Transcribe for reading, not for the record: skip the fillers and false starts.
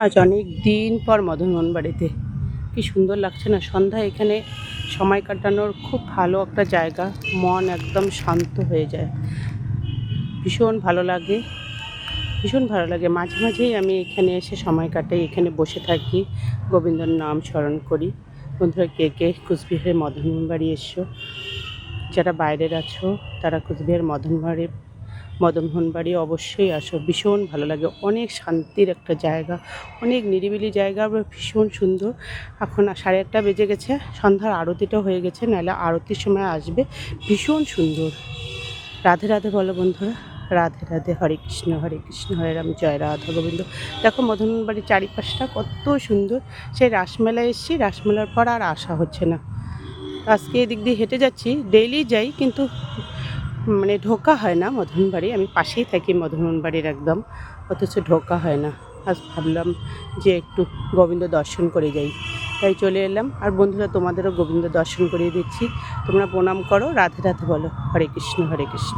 আজ অনেক দিন পর মদনমোহন বাড়িতে কি সুন্দর লাগছে না। সন্ধ্যা এখানে সময় কাটানোর খুব ভালো একটা জায়গা। মন একদম শান্ত হয়ে যায়, ভীষণ ভালো লাগে, ভীষণ ভালো লাগে। মাঝে মাঝেই আমি এখানে এসে সময় কাটাই, এখানে বসে থাকি, গোবিন্দর নাম স্মরণ করি। বন্ধুরা, কে কে কুচবিহারে মদনমোহন বাড়ি এসছো? যারা বাইরের আছো তারা কুচবিহার মদনমোহন বাড়ি অবশ্যই আসো, ভীষণ ভালো লাগে। অনেক শান্তির একটা জায়গা, অনেক নিরিবিলি জায়গা, আবার ভীষণ সুন্দর। এখন 8:30 বেজে গেছে, সন্ধ্যার আরতিটা হয়ে গেছে, নাহলে আরতির সময় আসবে। ভীষণ সুন্দর। রাধে রাধে বলো বন্ধুরা, রাধে রাধে। হরে কৃষ্ণ হরে রাম, জয় রাধা গোবিন্দ। দেখো মদনমোহন বাড়ির চারিপাশটা কত সুন্দর। সেই রাসমেলায় এসেছি, রাসমেলার পর আর আসা হচ্ছে না। আজকে এদিক দিয়ে হেঁটে যাচ্ছি, ডেইলি যাই, কিন্তু মানে ঢোকা হয় না মদনমোহন বাড়ি। আমি পাশেই থাকি মদনমোহন বাড়ির একদম, অথচ ঢোকা হয় না। আজ ভাবলাম যে একটু গোবিন্দ দর্শন করে যাই, তাই চলে এলাম। আর বন্ধুরা, তোমাদেরও গোবিন্দ দর্শন করিয়ে দিচ্ছি। তোমরা প্রণাম করো, রাধে রাধে বলো, হরে কৃষ্ণ হরে কৃষ্ণ।